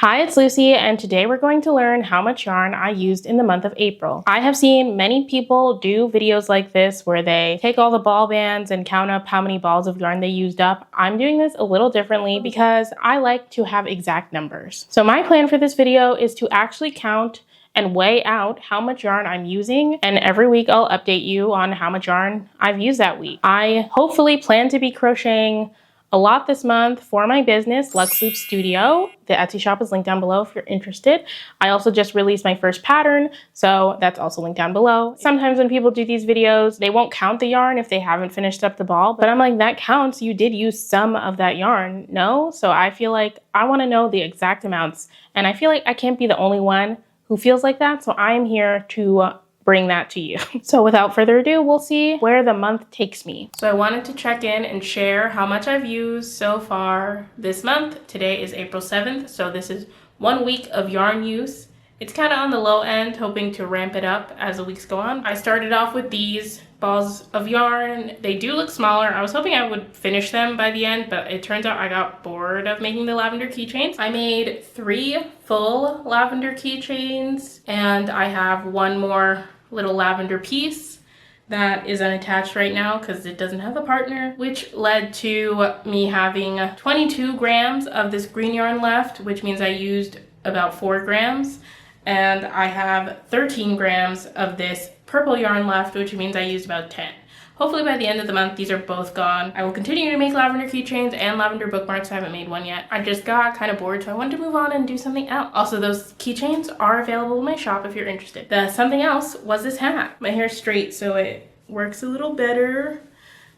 Hi, it's Lucy, and today we're going to learn how much yarn I used in the month of April. I have seen many people do videos like this where they take all the ball bands and count up how many balls of yarn they used up. I'm doing this a little differently because I like to have exact numbers. So my plan for this video is to actually count and weigh out how much yarn I'm using, and every week I'll update you on how much yarn I've used that week. I hopefully plan to be crocheting a lot this month for my business, Lux Loop Studio. The Etsy shop is linked down below if you're interested. I also just released my first pattern, so that's also linked down below. Sometimes when people do these videos, they won't count the yarn if they haven't finished up the ball, but I'm like, that counts. You did use some of that yarn, no? So I feel like I want to know the exact amounts, and I feel like I can't be the only one who feels like that, so I'm here to bring that to you. So without further ado, we'll see where the month takes me. So I wanted to check in and share how much I've used so far this month. Today is April 7th, so this is 1 week of yarn use. It's kind of on the low end, hoping to ramp it up as the weeks go on. I started off with these balls of yarn. They do look smaller. I was hoping I would finish them by the end, but it turns out I got bored of making the lavender keychains. I made 3 full lavender keychains, and I have 1 more little lavender piece that is unattached right now because it doesn't have a partner, which led to me having 22 grams of this green yarn left, which means I used about 4 grams. And I have 13 grams of this purple yarn left, which means I used about 10. Hopefully by the end of the month, these are both gone. I will continue to make lavender keychains and lavender bookmarks. I haven't made one yet. I just got kind of bored, so I wanted to move on and do something else. Also, those keychains are available in my shop if you're interested. The something else was this hat. My hair's straight, so it works a little better.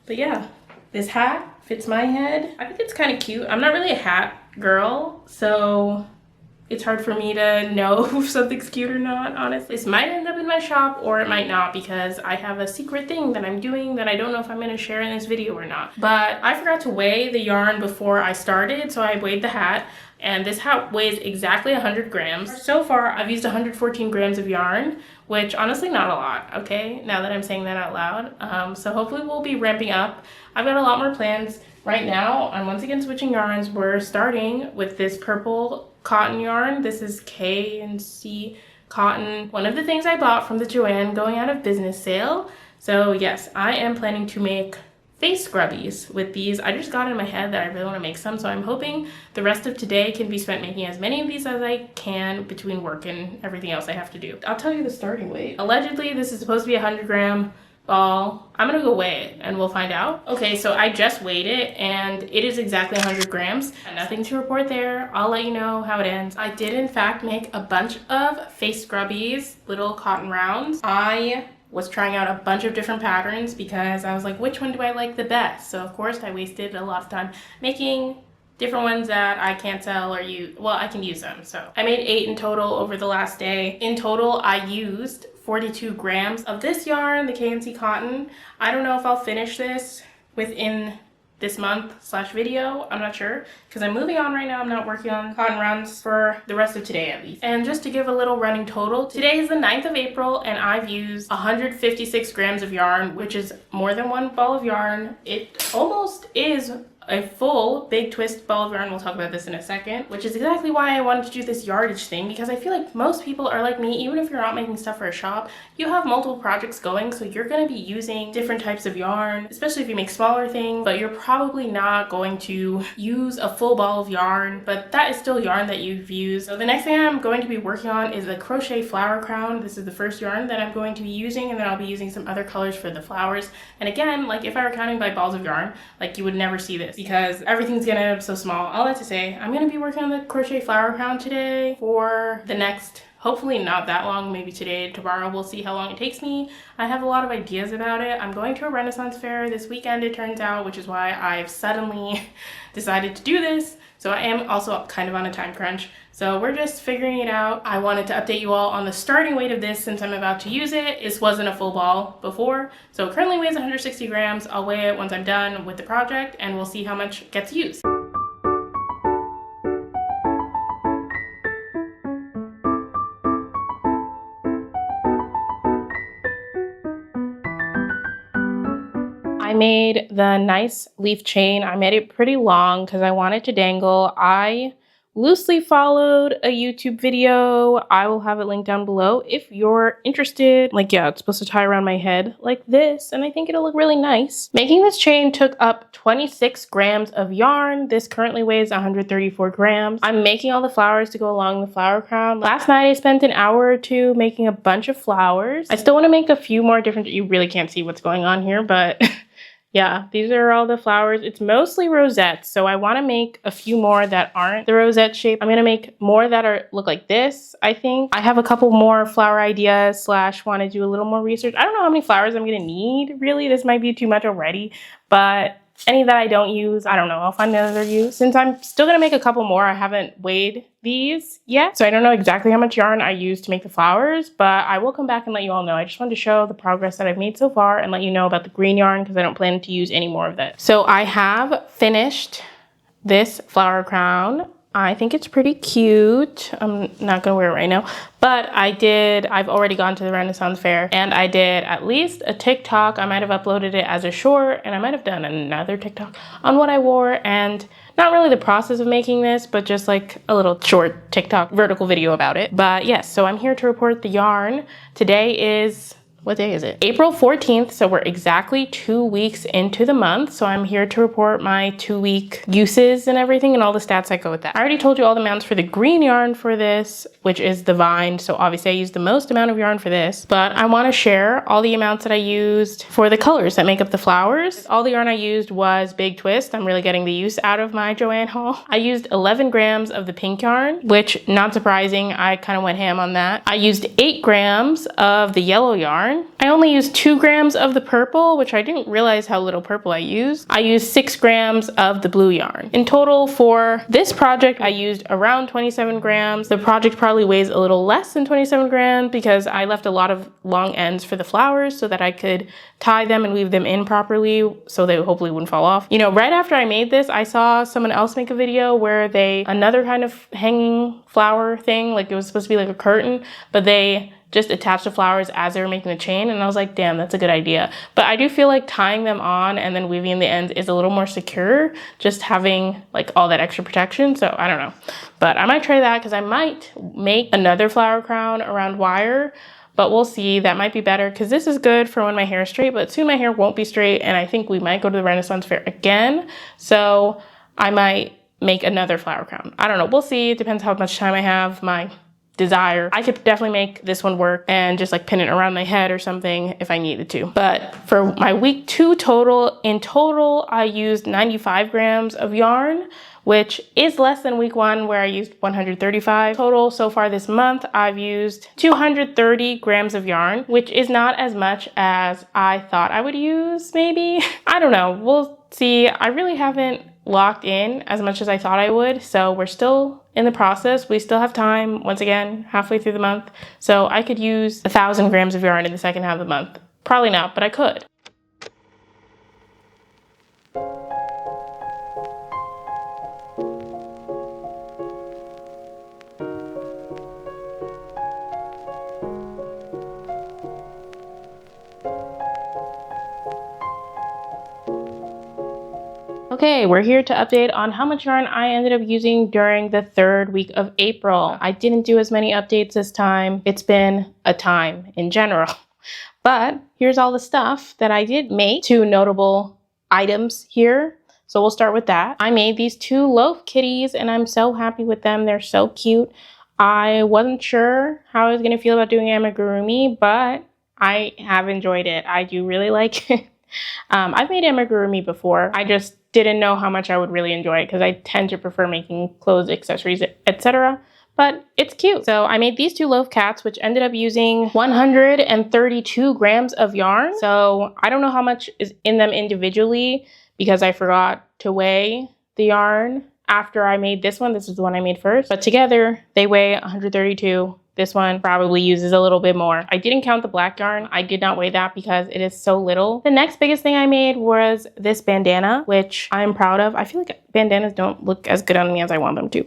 But yeah, this hat fits my head. I think it's kind of cute. I'm not really a hat girl, so it's hard for me to know if something's cute or not, honestly. This might end up in my shop or it might not because I have a secret thing that I'm doing that I don't know if I'm gonna share in this video or not. But I forgot to weigh the yarn before I started, so I weighed the hat, and this hat weighs exactly 100 grams. So far, I've used 114 grams of yarn, which honestly not a lot, okay? Now that I'm saying that out loud. So hopefully we'll be ramping up. I've got a lot more plans. Right now, I'm once again switching yarns. We're starting with this purple cotton yarn. This is K&C cotton. One of the things I bought from the Joann going out of business sale. So yes, I am planning to make face scrubbies with these. I just got in my head that I really want to make some, so I'm hoping the rest of today can be spent making as many of these as I can between work and everything else I have to do. I'll tell you the starting weight. Allegedly, this is supposed to be a 100-gram ball. I'm gonna go weigh it and we'll find out. Okay, so I just weighed it and it is exactly 100 grams. Nothing to report there. I'll let you know how it ends. I did in fact make a bunch of face scrubbies, little cotton rounds. I was trying out a bunch of different patterns because I was like, which one do I like the best? So of course I wasted a lot of time making different ones that I can't sell or use. Well, I can use them. So I made 8 in total over the last day. In total, I used 42 grams of this yarn, the K&C cotton. I don't know if I'll finish this within this month/video. I'm not sure because I'm moving on right now. I'm not working on cotton rounds for the rest of today at least. And just to give a little running total, today is the 9th of April and I've used 156 grams of yarn, which is more than 1 ball of yarn. It almost is a full big twist ball of yarn. We'll talk about this in a second, which is exactly why I wanted to do this yardage thing, because I feel like most people are like me. Even if you're not making stuff for a shop, you have multiple projects going, so you're going to be using different types of yarn, especially if you make smaller things, but you're probably not going to use a full ball of yarn, but that is still yarn that you've used. So the next thing I'm going to be working on is a crochet flower crown. This is the first yarn that I'm going to be using, and then I'll be using some other colors for the flowers. And again, like if I were counting by balls of yarn, like you would never see this because everything's gonna end up so small. All that to say, I'm gonna be working on the crochet flower crown today for the next, hopefully not that long, maybe today, tomorrow, we'll see how long it takes me. I have a lot of ideas about it. I'm going to a Renaissance fair this weekend, it turns out, which is why I've suddenly decided to do this. So I am also kind of on a time crunch. So we're just figuring it out. I wanted to update you all on the starting weight of this since I'm about to use it. This wasn't a full ball before. So it currently weighs 160 grams. I'll weigh it once I'm done with the project and we'll see how much gets used. I made the nice leaf chain. I made it pretty long because I wanted to dangle. I loosely followed a YouTube video. I will have it linked down below if you're interested. Like, yeah, it's supposed to tie around my head like this, and I think it'll look really nice. Making this chain took up 26 grams of yarn. This currently weighs 134 grams. I'm making all the flowers to go along the flower crown. Last night I spent an hour or two making a bunch of flowers. I still want to make a few more different, you really can't see what's going on here, but yeah, these are all the flowers. It's mostly rosettes, so I want to make a few more that aren't the rosette shape. I'm going to make more that look like this, I think. I have a couple more flower ideas / want to do a little more research. I don't know how many flowers I'm going to need, really. This might be too much already, but any that I don't use, I don't know. I'll find another use. Since I'm still going to make a couple more, I haven't weighed these yet, so I don't know exactly how much yarn I used to make the flowers, but I will come back and let you all know. I just wanted to show the progress that I've made so far and let you know about the green yarn because I don't plan to use any more of that. So I have finished this flower crown. I think it's pretty cute. I'm not gonna wear it right now, but I've already gone to the Renaissance Fair and I did at least a TikTok. I might have uploaded it as a short and I might have done another TikTok on what I wore, and not really the process of making this, but just like a little short TikTok vertical video about it. But yes, so I'm here to report the yarn. Today is, what day is it? April 14th, so we're exactly 2 weeks into the month. So I'm here to report my 2-week uses and everything and all the stats that go with that. I already told you all the amounts for the green yarn for this, which is the vine. So obviously I used the most amount of yarn for this, but I want to share all the amounts that I used for the colors that make up the flowers. All the yarn I used was Big Twist. I'm really getting the use out of my Joann haul. I used 11 grams of the pink yarn, which, not surprising, I kind of went ham on that. I used 8 grams of the yellow yarn. I only used 2 grams of the purple, which I didn't realize how little purple I used. I used 6 grams of the blue yarn. In total for this project, I used around 27 grams. The project probably weighs a little less than 27 grams because I left a lot of long ends for the flowers so that I could tie them and weave them in properly so they hopefully wouldn't fall off. You know, right after I made this, I saw someone else make a video where another kind of hanging flower thing, like it was supposed to be like a curtain, but they just attach the flowers as they were making the chain, and I was like, damn, that's a good idea. But I do feel like tying them on and then weaving in the ends is a little more secure, just having like all that extra protection. So I don't know, but I might try that because I might make another flower crown around wire, but we'll see. That might be better because this is good for when my hair is straight, but soon my hair won't be straight, and I think we might go to the Renaissance Fair again, so I might make another flower crown. I don't know, we'll see. It depends how much time I have, my desire. I could definitely make this one work and just like pin it around my head or something if I needed to. But for my week 2 total, in total, I used 95 grams of yarn, which is less than week 1 where I used 135. Total so far this month, I've used 230 grams of yarn, which is not as much as I thought I would use, maybe. I don't know, we'll see. I really haven't locked in as much as I thought I would, so we're still in the process. We still have time, once again, halfway through the month, so I could use 1,000 grams of yarn in the second half of the month. Probably not, but I could. Okay, we're here to update on how much yarn I ended up using during the 3rd week of April. I didn't do as many updates this time. It's been a time in general. But here's all the stuff that I did make. 2 notable items here. So we'll start with that. I made these 2 loaf kitties and I'm so happy with them. They're so cute. I wasn't sure how I was going to feel about doing amigurumi, but I have enjoyed it. I do really like it. I've made amigurumi before. I just didn't know how much I would really enjoy it because I tend to prefer making clothes, accessories, etc. But it's cute. So I made these 2 loaf cats, which ended up using 132 grams of yarn. So I don't know how much is in them individually because I forgot to weigh the yarn after I made this one. This is the one I made first. But together they weigh 132. This one probably uses a little bit more. I didn't count the black yarn. I did not weigh that because it is so little. The next biggest thing I made was this bandana, which I'm proud of. I feel like bandanas don't look as good on me as I want them to.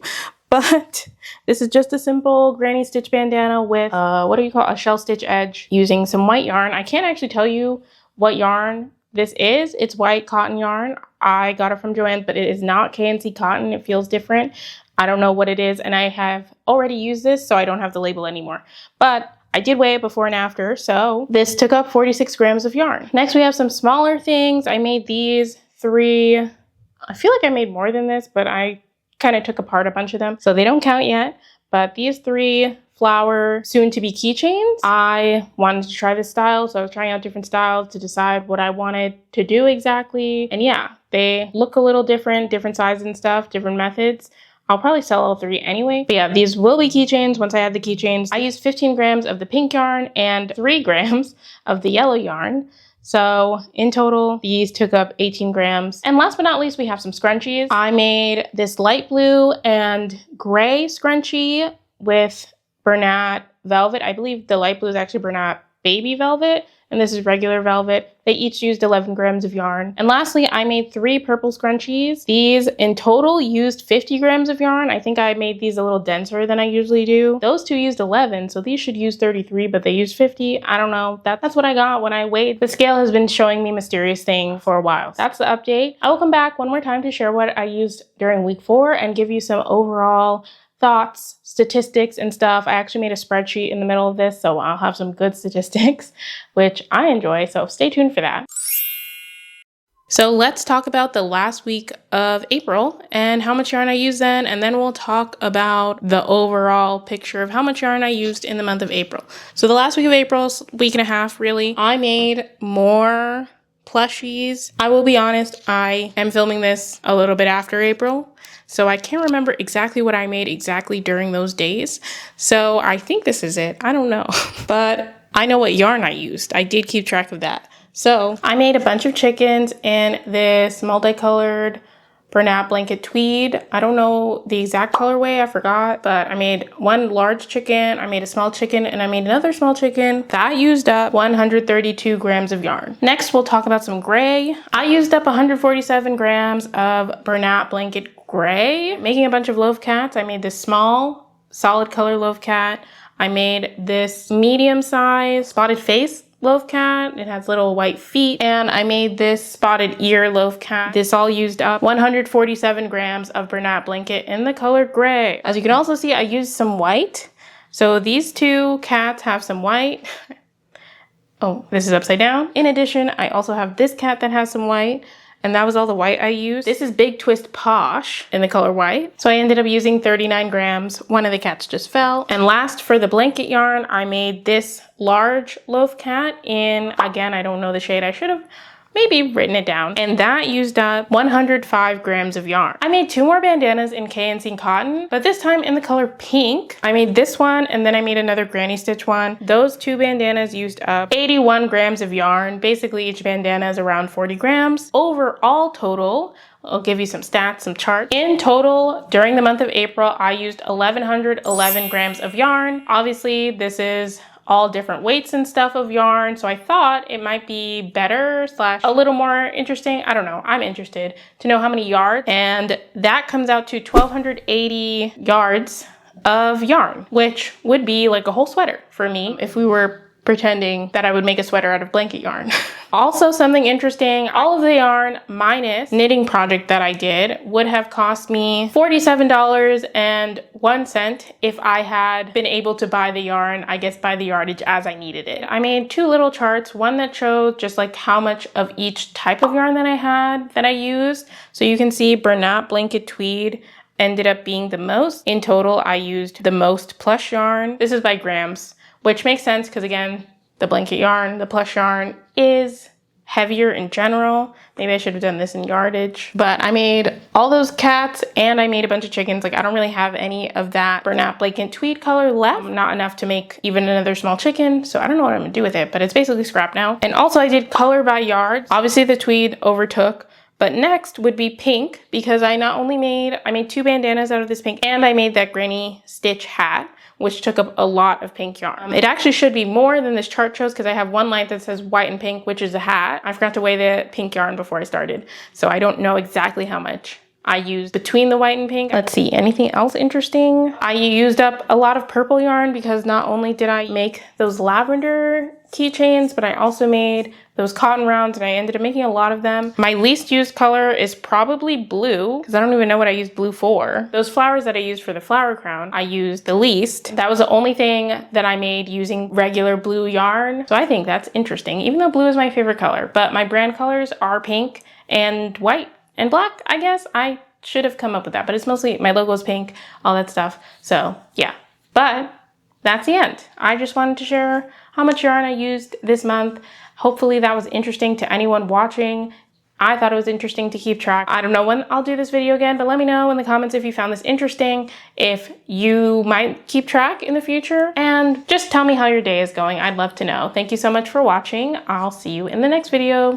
But this is just a simple granny stitch bandana with, what do you call it? A shell stitch edge using some white yarn. I can't actually tell you what yarn this is. It's white cotton yarn. I got it from Joann, but it is not KNC cotton. It feels different. I don't know what it is, and I have already used this, so I don't have the label anymore. But I did weigh it before and after, so this took up 46 grams of yarn. Next, we have some smaller things. I made these 3. I feel like I made more than this, but I kind of took apart a bunch of them, so they don't count yet. But these 3 flower soon-to-be keychains, I wanted to try this style, so I was trying out different styles to decide what I wanted to do exactly. And yeah, they look a little different sizes and stuff, different methods. I'll probably sell all 3 anyway. But yeah, these will be keychains once I have the keychains. I used 15 grams of the pink yarn and 3 grams of the yellow yarn. So in total, these took up 18 grams. And last but not least, we have some scrunchies. I made this light blue and gray scrunchie with Bernat velvet. I believe the light blue is actually Bernat baby velvet, and this is regular velvet. They each used 11 grams of yarn. And lastly, I made 3 purple scrunchies. These in total used 50 grams of yarn. I think I made these a little denser than I usually do. Those 2 used 11, so these should use 33, but they used 50. I don't know. That's what I got when I weighed. The scale has been showing me mysterious things for a while. That's the update. I will come back one more time to share what I used during week 4 and give you some overall thoughts, statistics, and stuff. I actually made a spreadsheet in the middle of this, so I'll have some good statistics, which I enjoy, so stay tuned for that. So let's talk about the last week of April and how much yarn I used then, and then we'll talk about the overall picture of how much yarn I used in the month of April. So the last week of April, week and a half really, I made more plushies. I will be honest, I am filming this a little bit after April, so I can't remember exactly what I made exactly during those days. So I think this is it. I don't know. But I know what yarn I used. I did keep track of that. So I made a bunch of chickens in this multicolored Bernat blanket tweed. I don't know the exact colorway, I forgot, but I made 1 large chicken, I made a small chicken, and I made another small chicken. That used up 132 grams of yarn. Next, we'll talk about some gray. I used up 147 grams of Bernat blanket gray. Making a bunch of loaf cats. I made this small, solid color loaf cat. I made this medium size spotted face loaf cat. It has little white feet. And I made this spotted ear loaf cat. This all used up 147 grams of Bernat blanket in the color gray. As you can also see, I used some white. So these 2 cats have some white. Oh, this is upside down. In addition, I also have this cat that has some white. And that was all the white I used. This is Big Twist Posh in the color white. So I ended up using 39 grams. One of the cats just fell. And last, for the blanket yarn, I made this large loaf cat in, again, I don't know the shade. I should have maybe written it down. And that used up 105 grams of yarn. I made 2 more bandanas in KNC cotton, but this time in the color pink. I made this one, and then I made another granny stitch one. Those 2 bandanas used up 81 grams of yarn. Basically, each bandana is around 40 grams. Overall total, I'll give you some stats, some charts. In total, during the month of April, I used 1,111 grams of yarn. Obviously, this is all different weights and stuff of yarn, so I thought it might be better / a little more interesting. I don't know, I'm interested to know how many yards, and that comes out to 1,280 yards of yarn, which would be like a whole sweater for me if we were pretending that I would make a sweater out of blanket yarn. Also, something interesting, all of the yarn minus knitting project that I did would have cost me $47.01 if I had been able to buy the yarn, I guess by the yardage as I needed it. I made 2 little charts, one that showed just like how much of each type of yarn that I had that I used. So you can see Bernat blanket tweed ended up being the most. In total, I used the most plush yarn. This is by grams, which makes sense because, again, the blanket yarn, the plush yarn is heavier in general. Maybe I should have done this in yardage. But I made all those cats and I made a bunch of chickens. Like, I don't really have any of that Bernat blanket tweed color left. Not enough to make even another small chicken. So I don't know what I'm gonna do with it, but it's basically scrap now. And also I did color by yards. Obviously the tweed overtook. But next would be pink, because I made 2 bandanas out of this pink, and I made that granny stitch hat, which took up a lot of pink yarn. It actually should be more than this chart shows, because I have one line that says white and pink, which is a hat. I forgot to weigh the pink yarn before I started, so I don't know exactly how much I used between the white and pink. Let's see, anything else interesting? I used up a lot of purple yarn because not only did I make those lavender keychains, but I also made those cotton rounds and I ended up making a lot of them. My least used color is probably blue because I don't even know what I used blue for. Those flowers that I used for the flower crown, I used the least. That was the only thing that I made using regular blue yarn. So I think that's interesting, even though blue is my favorite color. But my brand colors are pink and white and black, I guess. I should have come up with that, but it's mostly, my logo is pink, all that stuff. So yeah, but that's the end. I just wanted to share how much yarn I used this month. Hopefully that was interesting to anyone watching. I thought it was interesting to keep track. I don't know when I'll do this video again, but let me know in the comments if you found this interesting, if you might keep track in the future, and just tell me how your day is going. I'd love to know. Thank you so much for watching. I'll see you in the next video.